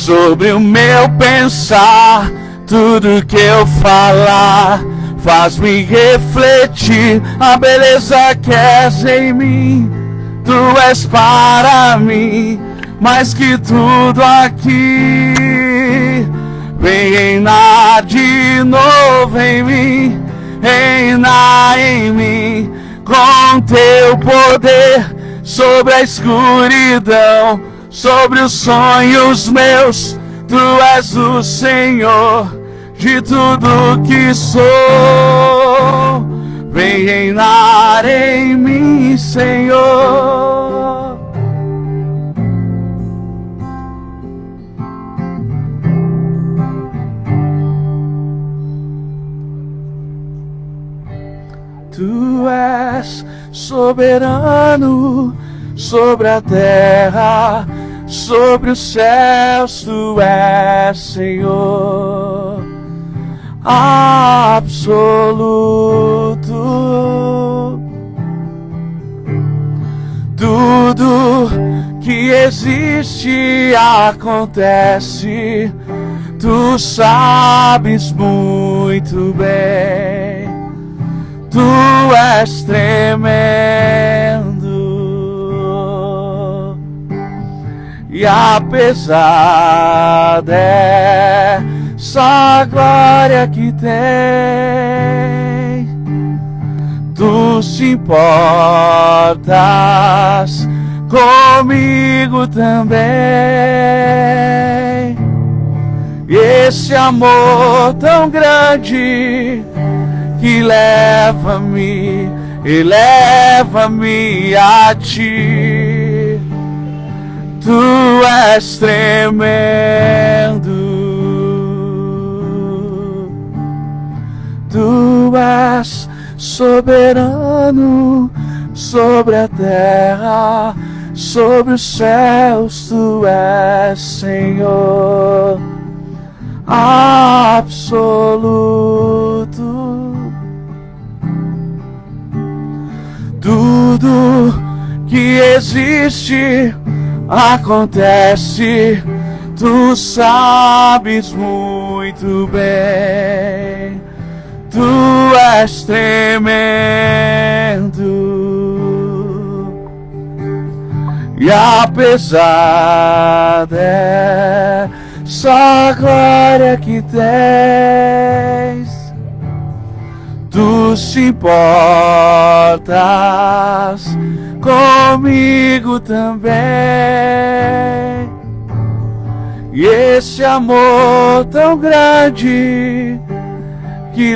sobre o meu pensar. Tudo que eu falar faz-me refletir a beleza que és em mim. Tu és para mim mais que tudo aqui. Vem reinar de novo em mim, reina em mim com teu poder sobre a escuridão, sobre os sonhos meus. Tu és o Senhor de tudo que sou. Vem reinar em mim, Senhor. Tu és soberano sobre a terra, sobre os céus. Tu és Senhor absoluto. Tudo que existe acontece, tu sabes muito bem. Tu és tremendo, e apesar dessa glória que tem, tu te importas comigo também. Esse amor tão grande que eleva-me a ti. Tu és tremendo, tu és soberano sobre a terra, sobre os céus. Tu és Senhor absoluto. Tudo que existe acontece, tu sabes muito bem. Tu és tremendo, e apesar dessa glória que tens, tu te importas comigo também. E esse amor tão grande que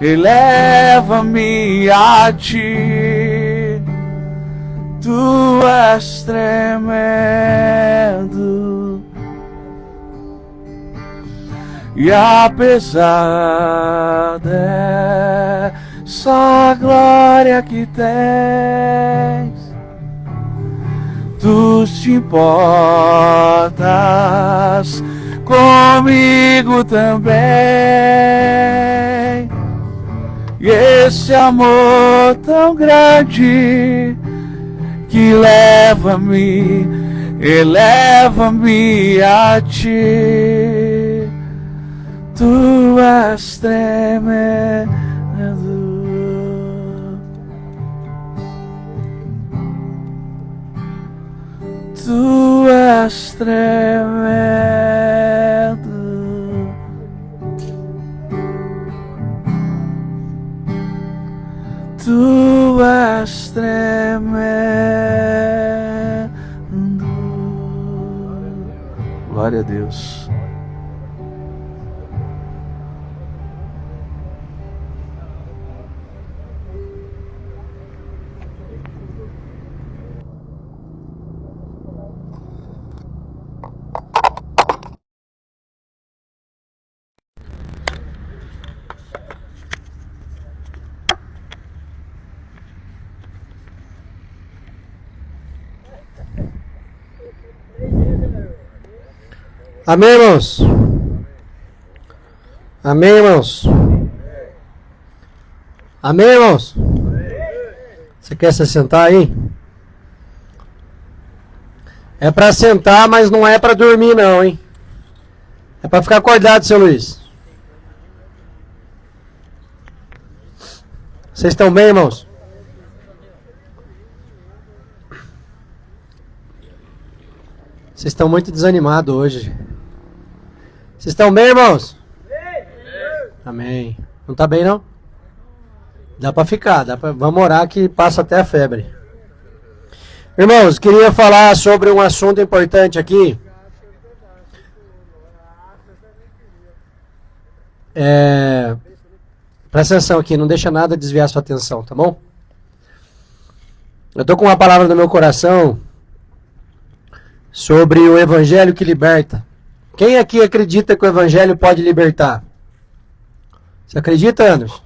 eleva-me a ti. Tu és tremendo, e apesar dessa glória que tens, tu te importas comigo também. E esse amor tão grande que eleva-me a ti. Tu és tremendo, tu és tremendo, tu és tremendo. Glória a Deus. Amém, irmãos? Amém, irmãos? Amém, irmãos? Você quer se sentar aí? É para sentar, mas não é para dormir não, hein? É para ficar acordado, seu Luiz. Vocês estão bem, irmãos? Vocês estão muito desanimados hoje. Vocês estão bem, irmãos? Amém. Não tá bem, não? Dá para ficar, vamos orar que passa até a febre. Irmãos, queria falar sobre um assunto importante aqui. Presta atenção aqui, não deixa nada desviar sua atenção, tá bom? Eu tô com uma palavra no meu coração sobre o evangelho que liberta. Quem aqui acredita que o evangelho pode libertar? Você acredita, Anderson?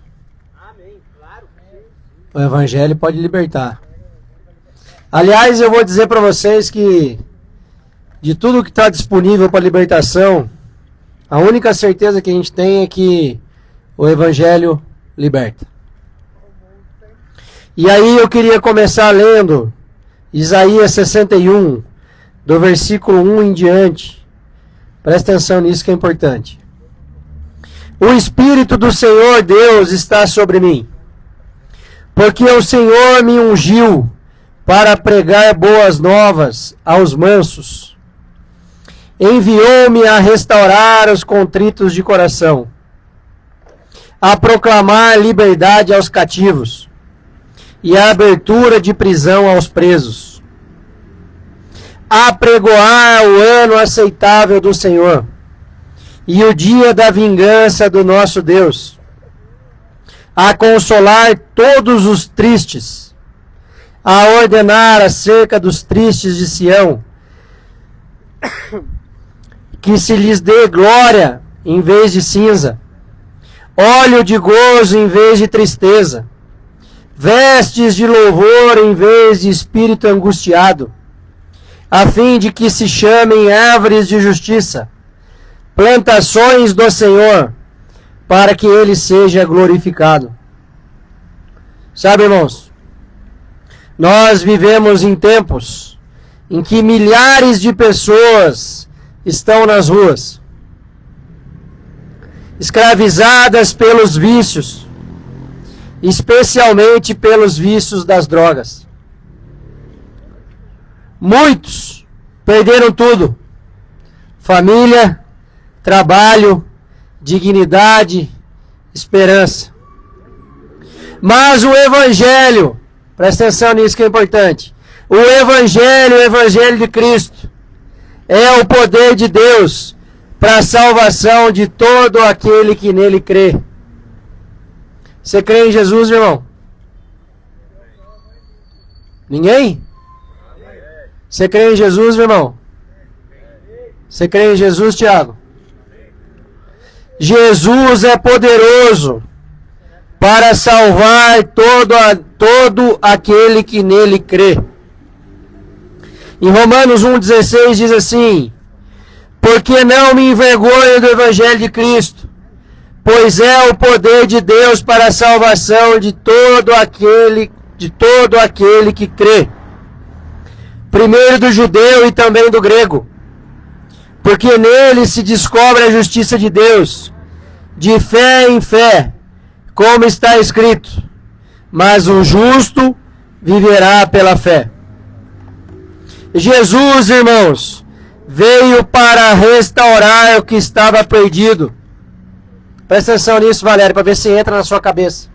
Amém, claro. O evangelho pode libertar. Aliás, eu vou dizer para vocês que de tudo que está disponível para libertação, a única certeza que a gente tem é que o evangelho liberta. E aí eu queria começar lendo Isaías 61, do versículo 1 em diante. Presta atenção nisso que é importante. O Espírito do Senhor Deus está sobre mim, porque o Senhor me ungiu para pregar boas novas aos mansos. Enviou-me a restaurar os contritos de coração, a proclamar liberdade aos cativos e a abertura de prisão aos presos, a apregoar o ano aceitável do Senhor e o dia da vingança do nosso Deus, a consolar todos os tristes, a ordenar acerca dos tristes de Sião, que se lhes dê glória em vez de cinza, óleo de gozo em vez de tristeza, vestes de louvor em vez de espírito angustiado, a fim de que se chamem árvores de justiça, plantações do Senhor, para que Ele seja glorificado. Sabe, irmãos, nós vivemos em tempos em que milhares de pessoas estão nas ruas, escravizadas pelos vícios, especialmente pelos vícios das drogas. Muitos perderam tudo: família, trabalho, dignidade, esperança. Mas o Evangelho, presta atenção nisso que é importante, o Evangelho de Cristo, é o poder de Deus para a salvação de todo aquele que nele crê. Você crê em Jesus, irmão? Ninguém? Você crê em Jesus, irmão? Você crê em Jesus, Tiago? Jesus é poderoso para salvar todo aquele que nele crê. Em Romanos 1,16 diz assim: porque não me envergonho do Evangelho de Cristo, pois é o poder de Deus para a salvação de todo aquele que crê, primeiro do judeu e também do grego, porque nele se descobre a justiça de Deus, de fé em fé, como está escrito: mas o justo viverá pela fé. Jesus, irmãos, veio para restaurar o que estava perdido. Presta atenção nisso, Valério, para ver se entra na sua cabeça.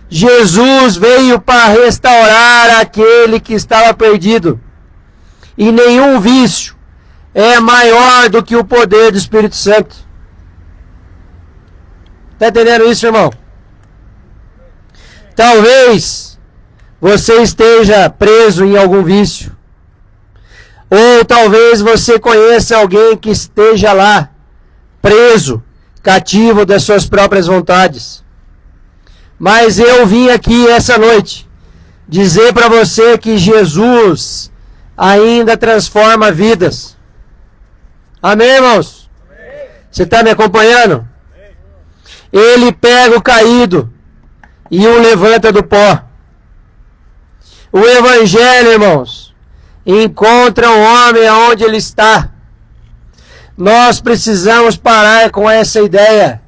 Jesus veio para restaurar aquele que estava perdido. E nenhum vício é maior do que o poder do Espírito Santo. Está entendendo isso, irmão? Talvez você esteja preso em algum vício. Ou talvez você conheça alguém que esteja lá, preso, cativo das suas próprias vontades. Mas eu vim aqui essa noite dizer para você que Jesus ainda transforma vidas. Amém, irmãos? Você está me acompanhando? Ele pega o caído e o levanta do pó. O Evangelho, irmãos, encontra o homem aonde ele está. Nós precisamos parar com essa ideia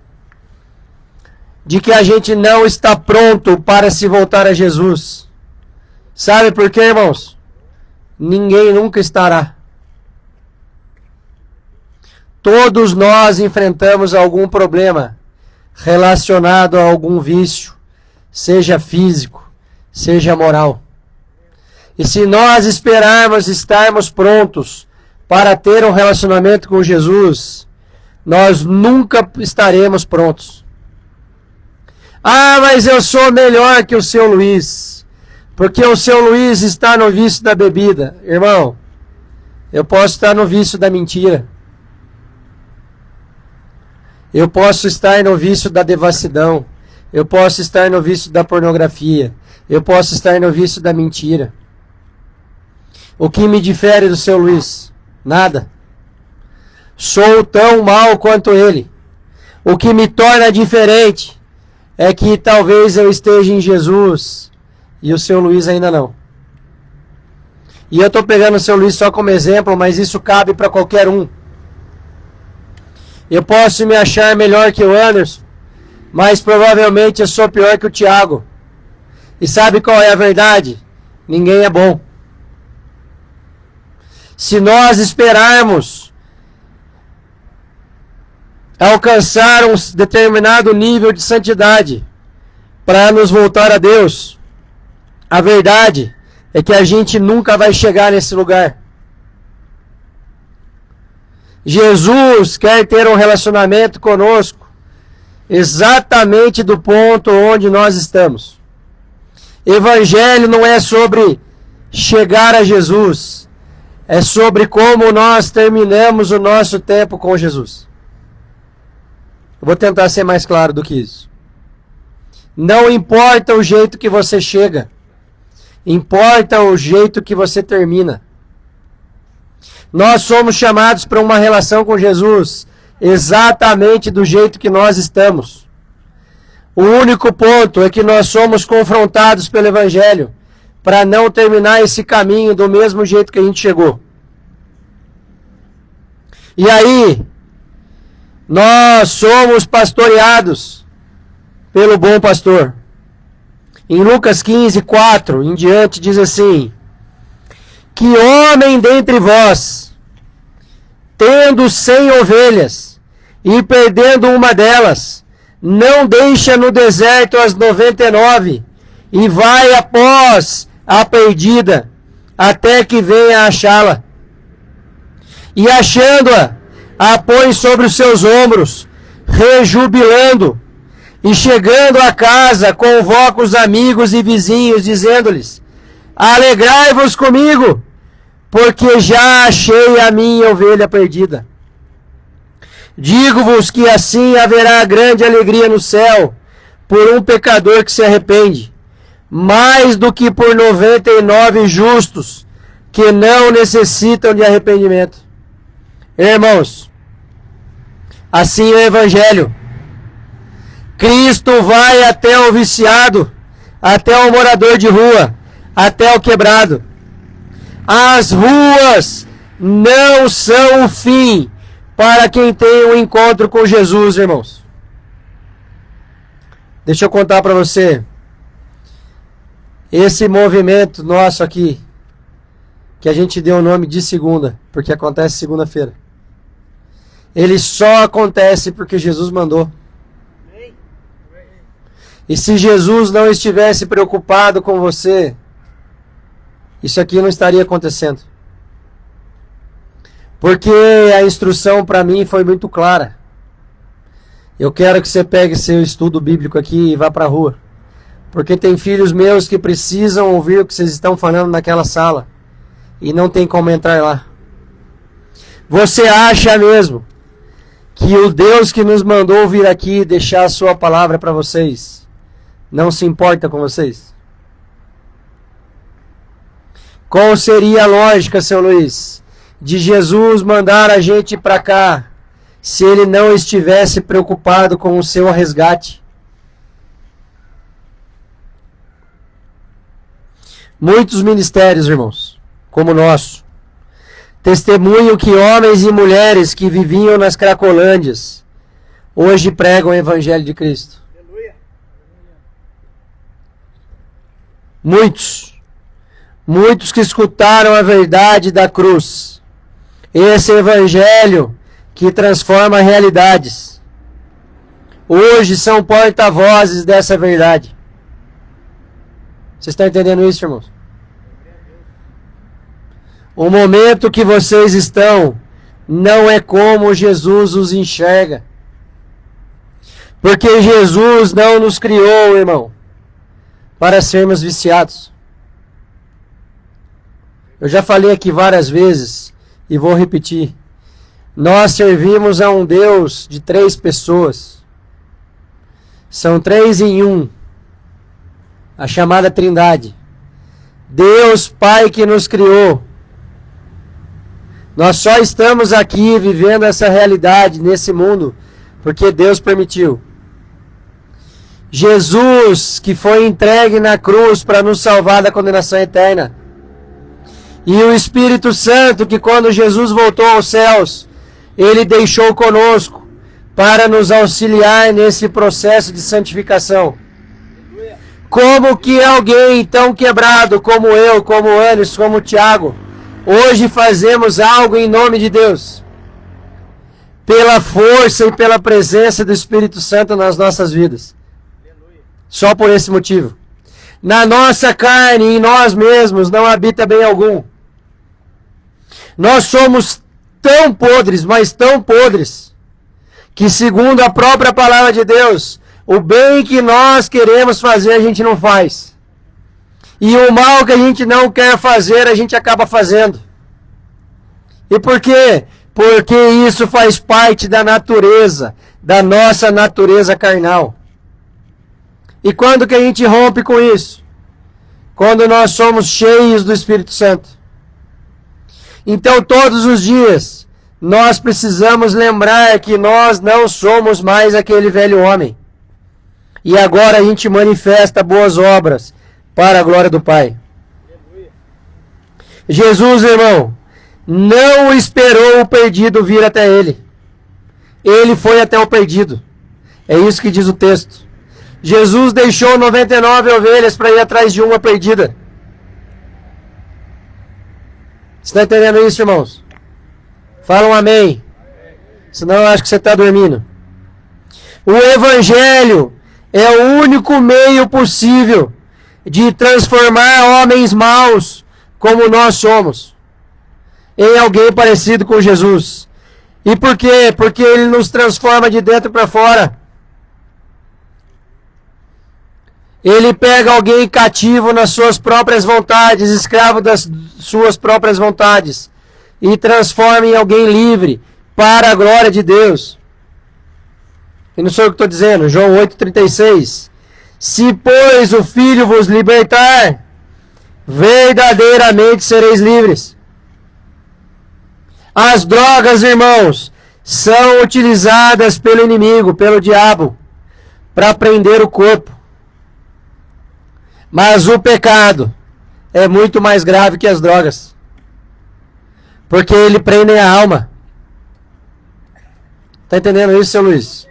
de que a gente não está pronto para se voltar a Jesus. Sabe por quê, irmãos? Ninguém nunca estará. Todos nós enfrentamos algum problema relacionado a algum vício, seja físico, seja moral. E se nós esperarmos estarmos prontos para ter um relacionamento com Jesus, nós nunca estaremos prontos. Ah, mas eu sou melhor que o seu Luiz, porque o seu Luiz está no vício da bebida. Irmão, eu posso estar no vício da mentira. Eu posso estar no vício da devassidão. Eu posso estar no vício da pornografia. Eu posso estar no vício da mentira. O que me difere do seu Luiz? Nada. Sou tão mau quanto ele. O que me torna diferente é que talvez eu esteja em Jesus e o seu Luiz ainda não. E eu estou pegando o seu Luiz só como exemplo, mas isso cabe para qualquer um. Eu posso me achar melhor que o Anderson, mas provavelmente eu sou pior que o Thiago. E sabe qual é a verdade? Ninguém é bom. Se nós esperarmos alcançar um determinado nível de santidade para nos voltar a Deus, a verdade é que a gente nunca vai chegar nesse lugar. Jesus quer ter um relacionamento conosco exatamente do ponto onde nós estamos. Evangelho não é sobre chegar a Jesus, é sobre como nós terminamos o nosso tempo com Jesus. Eu vou tentar ser mais claro do que isso. Não importa o jeito que você chega, importa o jeito que você termina. Nós somos chamados para uma relação com Jesus exatamente do jeito que nós estamos. O único ponto é que nós somos confrontados pelo Evangelho para não terminar esse caminho do mesmo jeito que a gente chegou. E aí, nós somos pastoreados pelo bom pastor. Em Lucas 15, 4 em diante diz assim: que homem dentre vós, tendo 100 ovelhas, e perdendo uma delas, não deixa no deserto as 99, e vai após a perdida, até que venha achá-la. E achando-a, a põe sobre os seus ombros, rejubilando, e chegando a casa, convoca os amigos e vizinhos, dizendo-lhes: alegrai-vos comigo, porque já achei a minha ovelha perdida. Digo-vos que assim haverá grande alegria no céu por um pecador que se arrepende, mais do que por 99 justos que não necessitam de arrependimento. Irmãos, assim é o Evangelho. Cristo vai até o viciado, até o morador de rua, até o quebrado. As ruas não são o fim para quem tem um encontro com Jesus, irmãos. Deixa eu contar para você. Esse movimento nosso aqui, que a gente deu o nome de segunda, porque acontece segunda-feira, ele só acontece porque Jesus mandou. E se Jesus não estivesse preocupado com você, isso aqui não estaria acontecendo. Porque a instrução para mim foi muito clara. Eu quero que você pegue seu estudo bíblico aqui e vá para a rua. Porque tem filhos meus que precisam ouvir o que vocês estão falando naquela sala. E não tem como entrar lá. Você acha mesmo que o Deus que nos mandou vir aqui e deixar a sua palavra para vocês não se importa com vocês? Qual seria a lógica, seu Luiz, de Jesus mandar a gente para cá se ele não estivesse preocupado com o seu resgate? Muitos ministérios, irmãos, como o nosso. Testemunho que homens e mulheres que viviam nas Cracolândias hoje pregam o Evangelho de Cristo. Aleluia. Muitos que escutaram a verdade da cruz. Esse Evangelho que transforma realidades. Hoje são porta-vozes dessa verdade. Vocês estão entendendo isso, irmãos? O momento que vocês estão não é como Jesus os enxerga. Porque Jesus não nos criou, irmão, para sermos viciados. Eu já falei aqui várias vezes e vou repetir. Nós servimos a um Deus de 3 pessoas. São 3 em 1. A chamada Trindade. Deus Pai que nos criou. Nós só estamos aqui vivendo essa realidade nesse mundo porque Deus permitiu. Jesus que foi entregue na cruz para nos salvar da condenação eterna. E o Espírito Santo que quando Jesus voltou aos céus, Ele deixou conosco para nos auxiliar nesse processo de santificação. Como que alguém tão quebrado como eu, como Anderson, como Tiago, hoje fazemos algo em nome de Deus? Pela força e pela presença do Espírito Santo nas nossas vidas. Só por esse motivo. Na nossa carne, em nós mesmos, não habita bem algum. Nós somos tão podres, mas tão podres, que segundo a própria palavra de Deus, o bem que nós queremos fazer, a gente não faz. E o mal que a gente não quer fazer, a gente acaba fazendo. E por quê? Porque isso faz parte da natureza, da nossa natureza carnal. E quando que a gente rompe com isso? Quando nós somos cheios do Espírito Santo. Então todos os dias, nós precisamos lembrar que nós não somos mais aquele velho homem. E agora a gente manifesta boas obras para a glória do Pai. Jesus, irmão, não esperou o perdido vir até Ele. Ele foi até o perdido. É isso que diz o texto. Jesus deixou 99 ovelhas para ir atrás de uma perdida. Você está entendendo isso, irmãos? Fala um amém. Senão eu acho que você está dormindo. O Evangelho é o único meio possível de transformar homens maus, como nós somos, em alguém parecido com Jesus. E por quê? Porque Ele nos transforma de dentro para fora. Ele pega alguém cativo nas suas próprias vontades, escravo das suas próprias vontades, e transforma em alguém livre, para a glória de Deus. E não sou eu que estou dizendo, João 8,36. Se, pois, o Filho vos libertar, verdadeiramente sereis livres. As drogas, irmãos, são utilizadas pelo inimigo, pelo diabo, para prender o corpo. Mas o pecado é muito mais grave que as drogas. Porque ele prende a alma. Está entendendo isso, seu Luiz?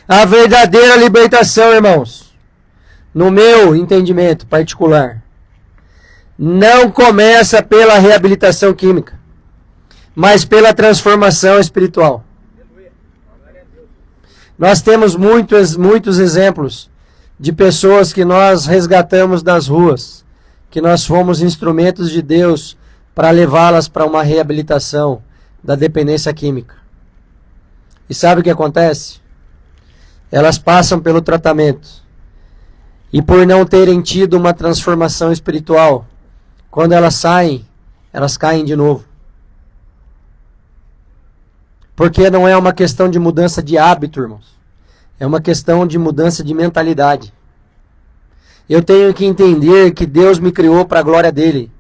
A verdadeira libertação, irmãos, no meu entendimento particular, não começa pela reabilitação química, mas pela transformação espiritual. Nós temos muitos exemplos de pessoas que nós resgatamos das ruas, que nós fomos instrumentos de Deus para levá-las para uma reabilitação da dependência química. E sabe o que acontece? Elas passam pelo tratamento e por não terem tido uma transformação espiritual, quando elas saem, elas caem de novo. Porque não é uma questão de mudança de hábito, irmãos. É uma questão de mudança de mentalidade. Eu tenho que entender que Deus me criou para a glória dele.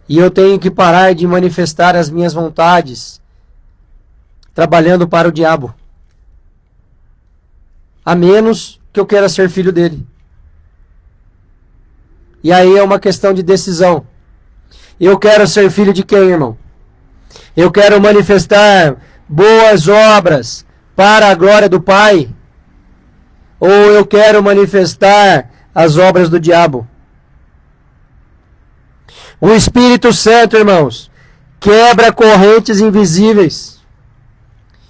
E eu tenho que parar de manifestar as minhas vontades trabalhando para o diabo. A menos que eu queira ser filho dele. E aí é uma questão de decisão. Eu quero ser filho de quem, irmão? Eu quero manifestar boas obras para a glória do Pai? Ou eu quero manifestar as obras do diabo? O Espírito Santo, irmãos, quebra correntes invisíveis.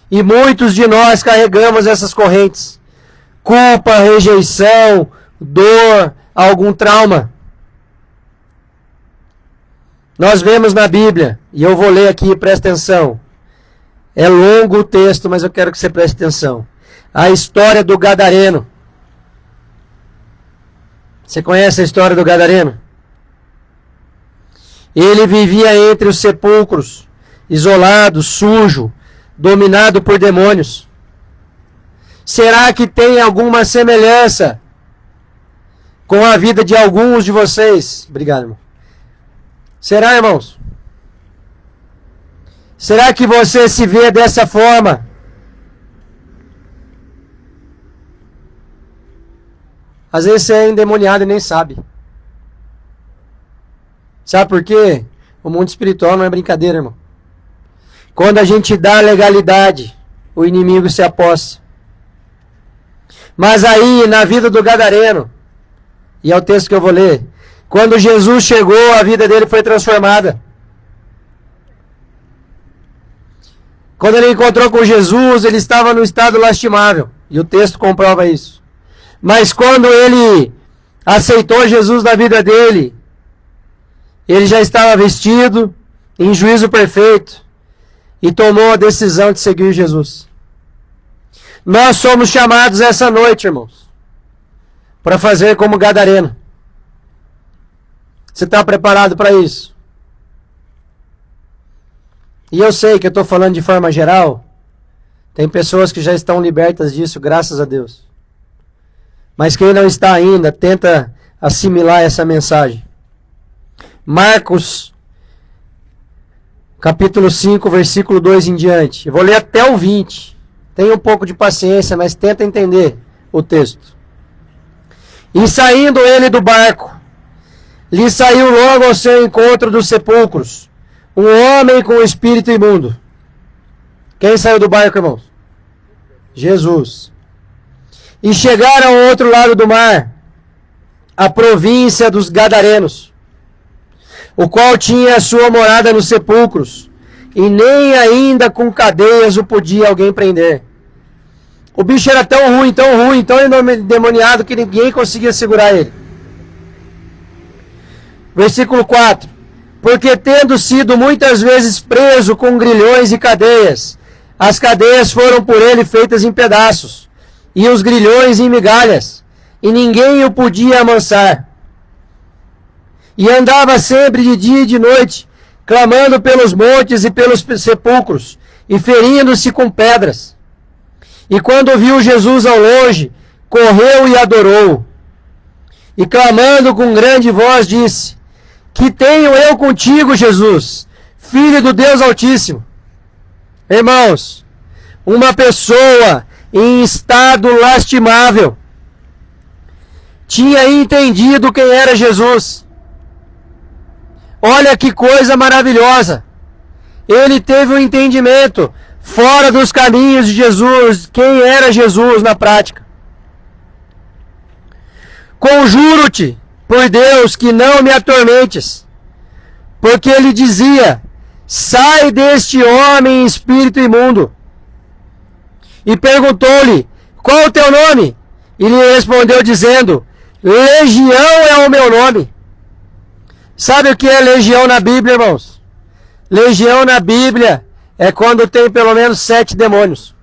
E muitos de nós carregamos essas correntes. Culpa, rejeição, dor, algum trauma. Nós vemos na Bíblia, e eu vou ler aqui, presta atenção. É longo o texto, mas eu quero que você preste atenção. A história do Gadareno. Você conhece a história do Gadareno? Ele vivia entre os sepulcros, isolado, sujo, dominado por demônios. Será que tem alguma semelhança com a vida de alguns de vocês? Obrigado, irmão. Será, irmãos? Será que você se vê dessa forma? Às vezes você é endemoniado e nem sabe. Sabe por quê? O mundo espiritual não é brincadeira, irmão. Quando a gente dá legalidade, o inimigo se aposta. Mas aí, na vida do Gadareno, e é o texto que eu vou ler, quando Jesus chegou, a vida dele foi transformada. Quando ele encontrou com Jesus, ele estava no estado lastimável. E o texto comprova isso. Mas quando ele aceitou Jesus na vida dele, ele já estava vestido em juízo perfeito e tomou a decisão de seguir Jesus. Nós somos chamados essa noite, irmãos, para fazer como Gadareno. Você está preparado para isso? E eu sei que eu estou falando de forma geral. Tem pessoas que já estão libertas disso, graças a Deus. Mas quem não está ainda, tenta assimilar essa mensagem. Marcos, capítulo 5, versículo 2 em diante. Eu vou ler até o 20. Tenha um pouco de paciência, mas tenta entender o texto. E saindo ele do barco, lhe saiu logo ao seu encontro dos sepulcros um homem com espírito imundo. Quem saiu do barco, irmãos? Jesus. E chegaram ao outro lado do mar, a província dos Gadarenos, o qual tinha a sua morada nos sepulcros, e nem ainda com cadeias o podia alguém prender. O bicho era tão ruim, tão endemoniado, que ninguém conseguia segurar ele. Versículo 4. Porque tendo sido muitas vezes preso com grilhões e cadeias, as cadeias foram por ele feitas em pedaços, e os grilhões em migalhas, e ninguém o podia amansar. E andava sempre de dia e de noite, clamando pelos montes e pelos sepulcros, e ferindo-se com pedras. E quando viu Jesus ao longe, correu e adorou. E clamando com grande voz, disse: Que tenho eu contigo, Jesus, Filho do Deus Altíssimo? Irmãos, uma pessoa em estado lastimável tinha entendido quem era Jesus. Olha que coisa maravilhosa. Ele teve um entendimento fora dos caminhos de Jesus, quem era Jesus na prática. Conjuro-te, por Deus, que não me atormentes. Porque ele dizia: sai deste homem espírito imundo. E perguntou-lhe: qual o teu nome? E lhe respondeu dizendo: Legião é o meu nome. Sabe o que é legião na Bíblia, irmãos? Legião na Bíblia é quando tem pelo menos 7 demônios.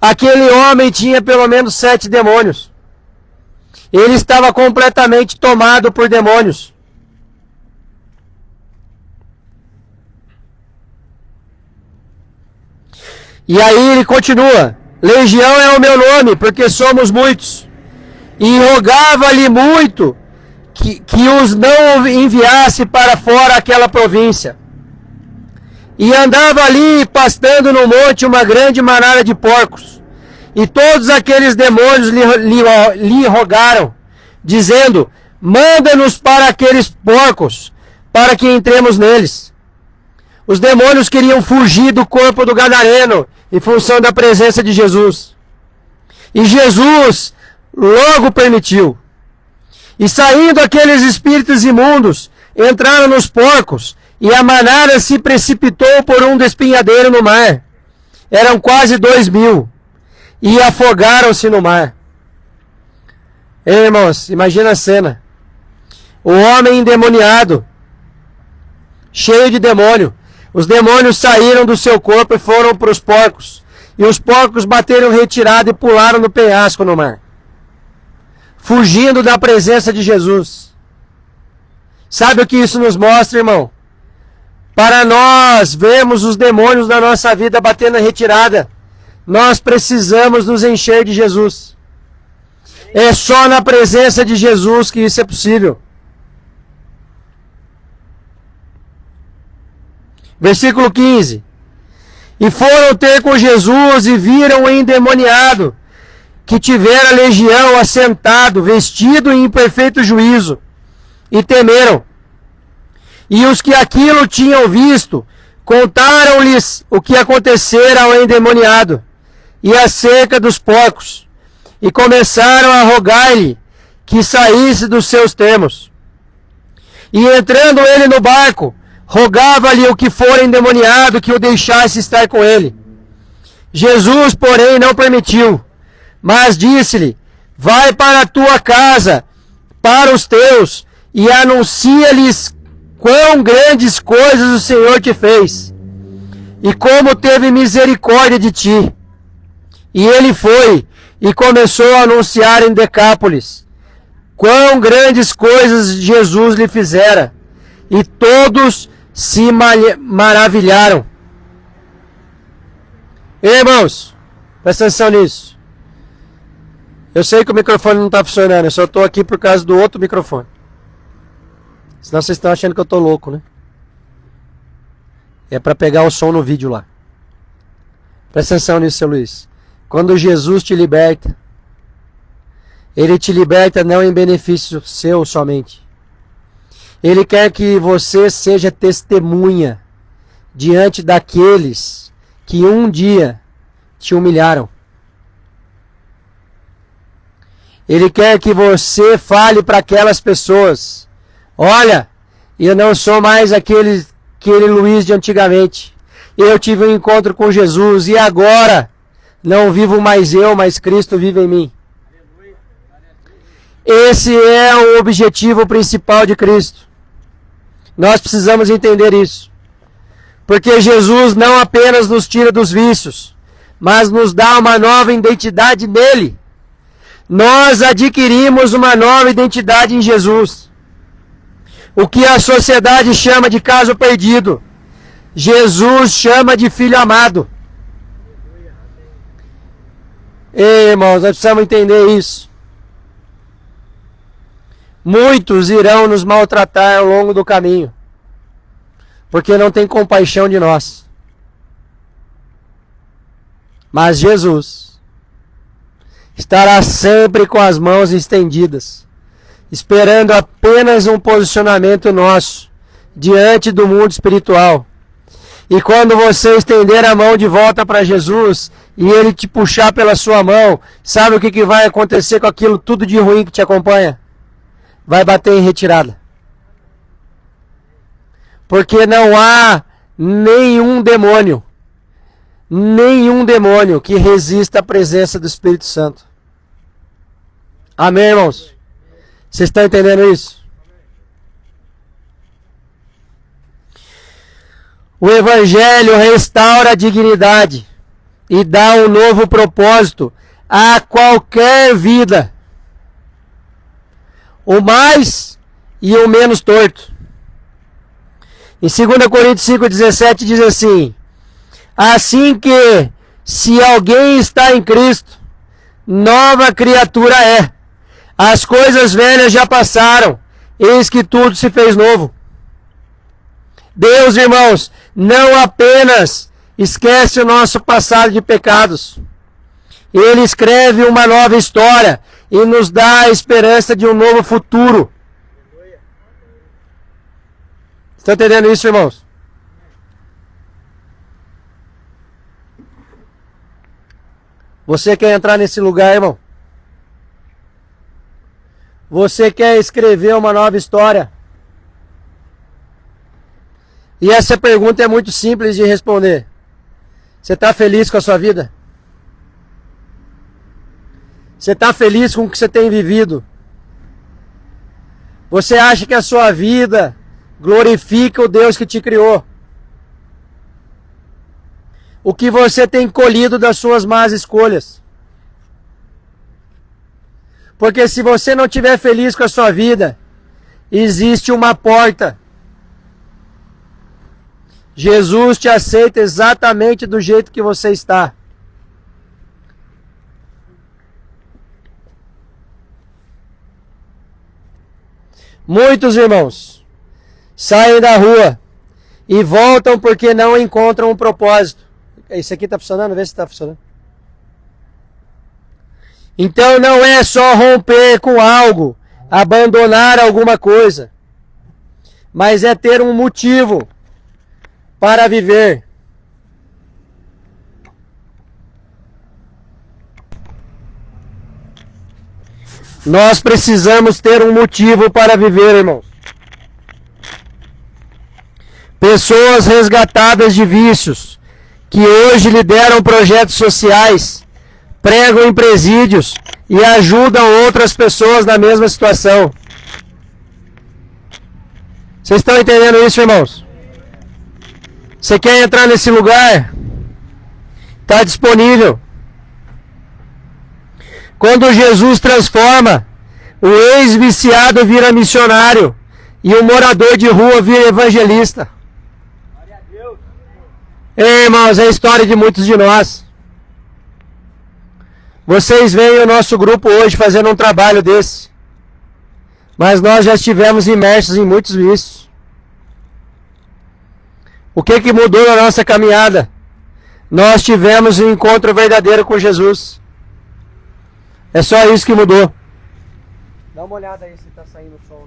Aquele homem tinha pelo menos 7 demônios. Ele estava completamente tomado por demônios. E aí ele continua: Legião é o meu nome, porque somos muitos. E rogava-lhe muito que os não enviasse para fora aquela província. E andava ali pastando no monte uma grande manada de porcos. E todos aqueles demônios lhe rogaram, dizendo: manda-nos para aqueles porcos, para que entremos neles. Os demônios queriam fugir do corpo do gadareno em função da presença de Jesus. E Jesus logo permitiu. E saindo aqueles espíritos imundos, entraram nos porcos, e a manada se precipitou por um despenhadeiro no mar. Eram quase 2.000, e afogaram-se no mar. Ei, irmãos, imagina a cena. O homem endemoniado, cheio de demônio. Os demônios saíram do seu corpo e foram para os porcos. E os porcos bateram retirada e pularam no penhasco no mar, fugindo da presença de Jesus. Sabe o que isso nos mostra, irmão? Para nós vermos os demônios da nossa vida batendo a retirada, nós precisamos nos encher de Jesus. É só na presença de Jesus que isso é possível. Versículo 15. E foram ter com Jesus e viram o endemoniado, que tivera legião, assentado, vestido em perfeito juízo, e temeram. E os que aquilo tinham visto, contaram-lhes o que acontecera ao endemoniado, e acerca dos porcos, e começaram a rogar-lhe que saísse dos seus termos. E entrando ele no barco, rogava-lhe o que for endemoniado que o deixasse estar com ele. Jesus, porém, não permitiu, mas disse-lhe: vai para a tua casa, para os teus, e anuncia-lhes quão grandes coisas o Senhor te fez, e como teve misericórdia de ti. E ele foi, e começou a anunciar em Decápolis quão grandes coisas Jesus lhe fizera, e todos se maravilharam. Irmãos, presta atenção nisso. Eu sei que o microfone não está funcionando, eu só estou aqui por causa do outro microfone. Senão vocês estão achando que eu estou louco, né? É para pegar o som no vídeo lá. Presta atenção nisso, seu Luiz. Quando Jesus te liberta, Ele te liberta não em benefício seu somente. Ele quer que você seja testemunha diante daqueles que um dia te humilharam. Ele quer que você fale para aquelas pessoas: olha, eu não sou mais aquele Luiz de antigamente. Eu tive um encontro com Jesus e agora não vivo mais eu, mas Cristo vive em mim. Esse é o objetivo principal de Cristo. Nós precisamos entender isso. Porque Jesus não apenas nos tira dos vícios, mas nos dá uma nova identidade nele. Nós adquirimos uma nova identidade em Jesus. O que a sociedade chama de caso perdido, Jesus chama de filho amado. Ei, irmãos, nós precisamos entender isso. Muitos irão nos maltratar ao longo do caminho, porque não tem compaixão de nós. Mas Jesus estará sempre com as mãos estendidas, esperando apenas um posicionamento nosso diante do mundo espiritual. E quando você estender a mão de volta para Jesus e Ele te puxar pela sua mão, sabe o que vai acontecer com aquilo tudo de ruim que te acompanha? Vai bater em retirada. Porque não há nenhum demônio que resista à presença do Espírito Santo. Amém, irmãos? Vocês estão entendendo isso? O Evangelho restaura a dignidade e dá um novo propósito a qualquer vida. O mais e o menos torto. Em 2 Coríntios 5,17 diz assim: assim que, se alguém está em Cristo, nova criatura é. As coisas velhas já passaram, eis que tudo se fez novo. Deus, irmãos, não apenas esquece o nosso passado de pecados. Ele escreve uma nova história e nos dá a esperança de um novo futuro. Estão entendendo isso, irmãos? Você quer entrar nesse lugar, irmão? Você quer escrever uma nova história? E essa pergunta é muito simples de responder. Você está feliz com a sua vida? Você está feliz com o que você tem vivido? Você acha que a sua vida glorifica o Deus que te criou? O que você tem colhido das suas más escolhas? Porque se você não estiver feliz com a sua vida, existe uma porta. Jesus te aceita exatamente do jeito que você está. Muitos irmãos saem da rua e voltam porque não encontram um propósito. Isso aqui está funcionando? Vê se está funcionando. Então não é só romper com algo, abandonar alguma coisa, mas é ter um motivo para viver. Nós precisamos ter um motivo para viver, irmãos. Pessoas resgatadas de vícios, que hoje lideram projetos sociais, pregam em presídios e ajudam outras pessoas na mesma situação. Vocês estão entendendo isso, irmãos? Você quer entrar nesse lugar? Está disponível. Quando Jesus transforma, o ex-viciado vira missionário e o morador de rua vira evangelista. Ei, irmãos, é a história de muitos de nós. Vocês veem o nosso grupo hoje fazendo um trabalho desse. Mas nós já estivemos imersos em muitos vícios. O que mudou na nossa caminhada? Nós tivemos um encontro verdadeiro com Jesus. É só isso que mudou. Dá uma olhada aí se está saindo o som.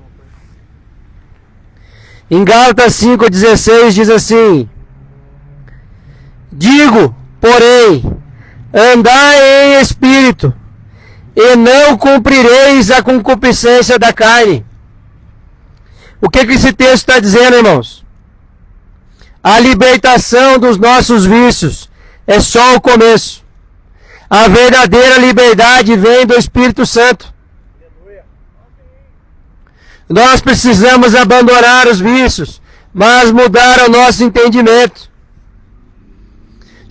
Em Gálatas 5,16 diz assim: digo, porém, andai em espírito, e não cumprireis a concupiscência da carne. O que esse texto está dizendo, irmãos? A libertação dos nossos vícios é só o começo. A verdadeira liberdade vem do Espírito Santo. Nós precisamos abandonar os vícios, mas mudar o nosso entendimento.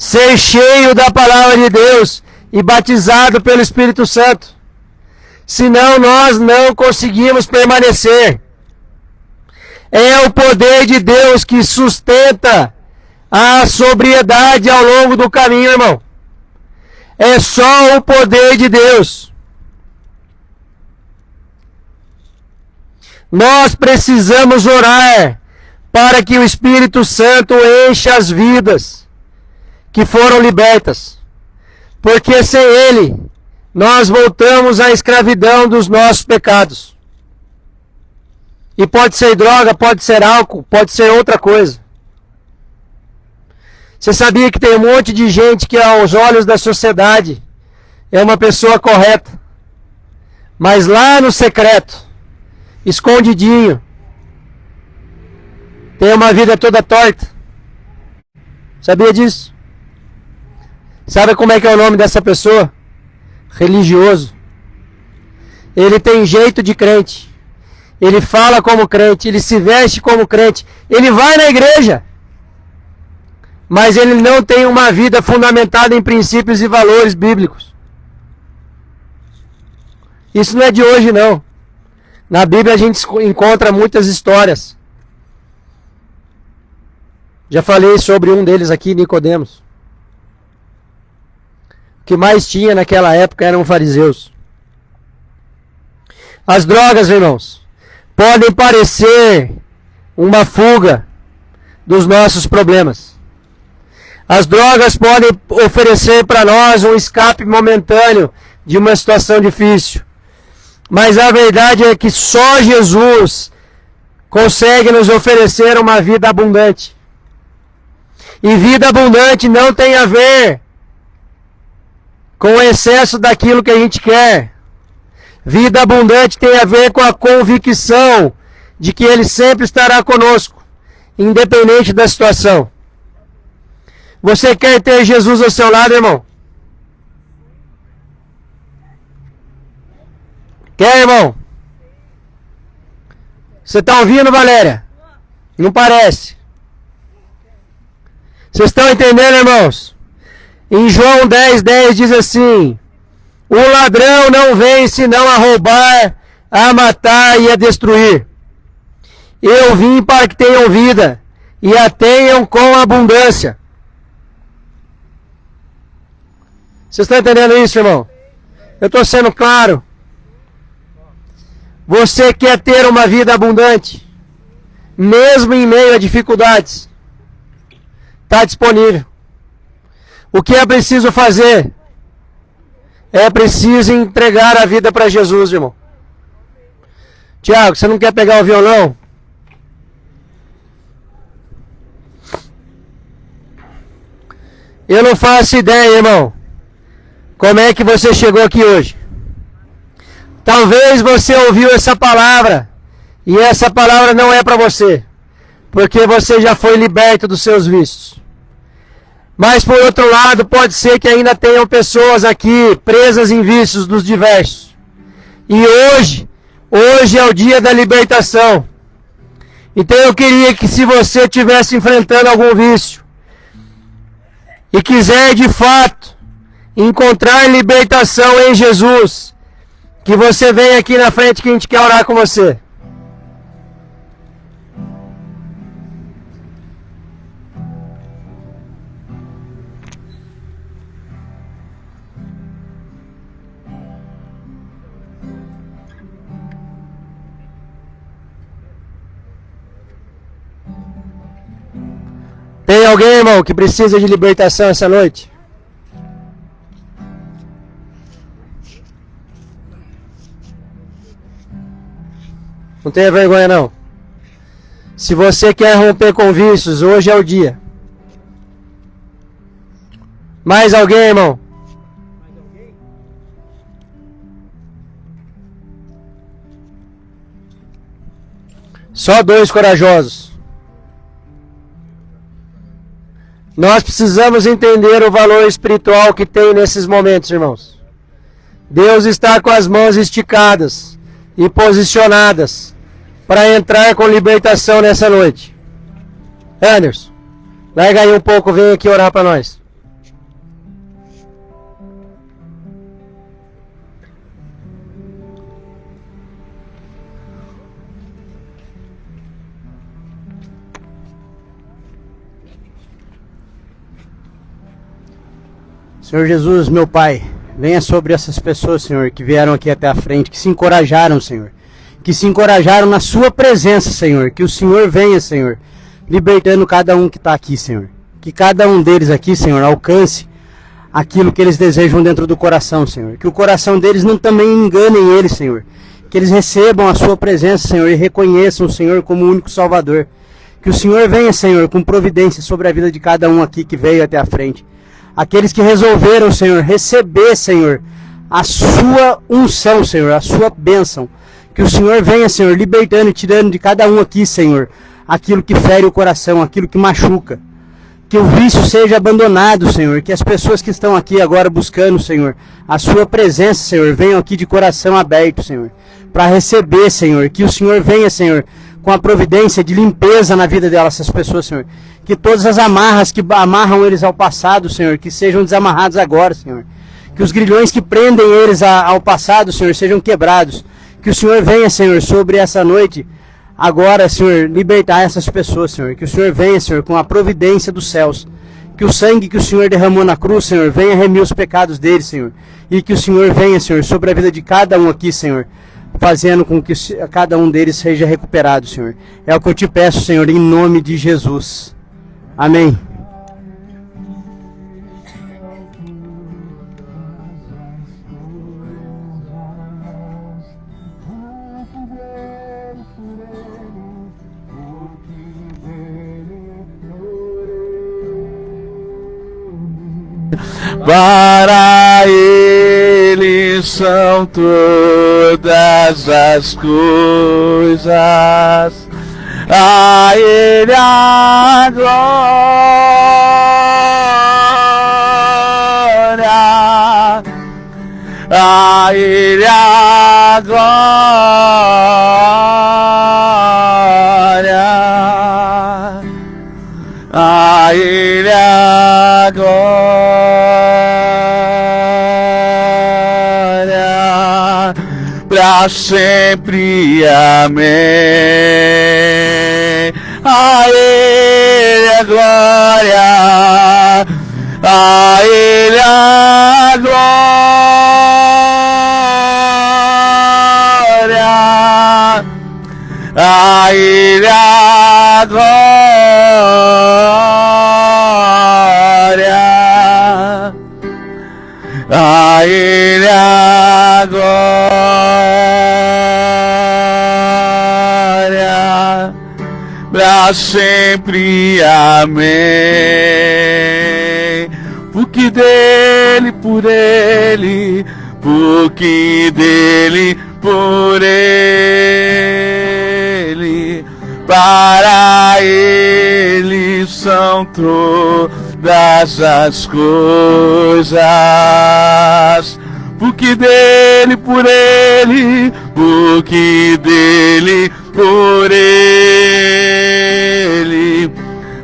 Ser cheio da palavra de Deus e batizado pelo Espírito Santo. Senão nós não conseguimos permanecer. É o poder de Deus que sustenta a sobriedade ao longo do caminho, irmão. É só o poder de Deus. Nós precisamos orar para que o Espírito Santo encha as vidas que foram libertas. Porque sem Ele, nós voltamos à escravidão dos nossos pecados. E pode ser droga, pode ser álcool, pode ser outra coisa. Você sabia que tem um monte de gente que aos olhos da sociedade é uma pessoa correta, mas lá no secreto, escondidinho, tem uma vida toda torta? Sabia disso? Sabe como é que é o nome dessa pessoa? Religioso. Ele tem jeito de crente. Ele fala como crente, ele se veste como crente, ele vai na igreja, mas ele não tem uma vida fundamentada em princípios e valores bíblicos. Isso não é de hoje, não. Na Bíblia a gente encontra muitas histórias. Já falei sobre um deles aqui, Nicodemos. O que mais tinha naquela época eram fariseus. As drogas, irmãos, podem parecer uma fuga dos nossos problemas. As drogas podem oferecer para nós um escape momentâneo de uma situação difícil. Mas a verdade é que só Jesus consegue nos oferecer uma vida abundante. E vida abundante não tem a ver com o excesso daquilo que a gente quer. Vida abundante tem a ver com a convicção de que Ele sempre estará conosco, independente da situação. Você quer ter Jesus ao seu lado, irmão? Quer, irmão? Você está ouvindo, Valéria? Não parece. Vocês estão entendendo, irmãos? Em João 10:10 diz assim: o ladrão não vem senão a roubar, a matar e a destruir. Eu vim para que tenham vida e a tenham com abundância. Vocês estão entendendo isso, irmão? Eu estou sendo claro. Você quer ter uma vida abundante, mesmo em meio a dificuldades? Está disponível. O que é preciso fazer? É preciso entregar a vida para Jesus, irmão. Tiago, você não quer pegar o violão? Eu não faço ideia, irmão, como é que você chegou aqui hoje. Talvez você ouviu essa palavra e essa palavra não é para você, porque você já foi liberto dos seus vícios. Mas por outro lado, pode ser que ainda tenham pessoas aqui presas em vícios dos diversos. E hoje é o dia da libertação. Então eu queria que, se você estivesse enfrentando algum vício e quiser de fato encontrar libertação em Jesus, que você venha aqui na frente que a gente quer orar com você. Tem alguém, irmão, que precisa de libertação essa noite? Não tenha vergonha, não. Se você quer romper com vícios, hoje é o dia. Mais alguém, irmão? Só 2 corajosos. Nós precisamos entender o valor espiritual que tem nesses momentos, irmãos. Deus está com as mãos esticadas e posicionadas para entrar com libertação nessa noite. Anderson, larga aí um pouco, vem aqui orar para nós. Senhor Jesus, meu Pai, venha sobre essas pessoas, Senhor, que vieram aqui até a frente, que se encorajaram, Senhor. Que se encorajaram na sua presença, Senhor. Que o Senhor venha, Senhor, libertando cada um que está aqui, Senhor. Que cada um deles aqui, Senhor, alcance aquilo que eles desejam dentro do coração, Senhor. Que o coração deles não também enganem eles, Senhor. Que eles recebam a sua presença, Senhor, e reconheçam o Senhor como o único Salvador. Que o Senhor venha, Senhor, com providência sobre a vida de cada um aqui que veio até a frente. Aqueles que resolveram, Senhor, receber, Senhor, a sua unção, Senhor, a sua bênção. Que o Senhor venha, Senhor, libertando e tirando de cada um aqui, Senhor, aquilo que fere o coração, aquilo que machuca. Que o vício seja abandonado, Senhor. Que as pessoas que estão aqui agora buscando, Senhor, a sua presença, Senhor, venham aqui de coração aberto, Senhor, para receber, Senhor. Que o Senhor venha, Senhor, com a providência de limpeza na vida delas, essas pessoas, Senhor. Que todas as amarras que amarram eles ao passado, Senhor, que sejam desamarrados agora, Senhor. Que os grilhões que prendem eles ao passado, Senhor, sejam quebrados. Que o Senhor venha, Senhor, sobre essa noite, agora, Senhor, libertar essas pessoas, Senhor. Que o Senhor venha, Senhor, com a providência dos céus. Que o sangue que o Senhor derramou na cruz, Senhor, venha remir os pecados deles, Senhor. E que o Senhor venha, Senhor, sobre a vida de cada um aqui, Senhor, fazendo com que cada um deles seja recuperado, Senhor. É o que eu te peço, Senhor, em nome de Jesus. Amém. Para Ele são todas as coisas, a Ele a glória, a Ele a glória, a Ele a glória, pra sempre, amém. A Ele a glória, a Ele a glória, a Ele a glória, a Ele a glória, pra sempre, amém. Porque dele, por ele, porque dele, por ele, para ele são todas as coisas. Porque dele, por ele, porque dele, por ele,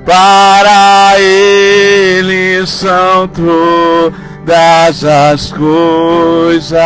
para ele são todas as coisas.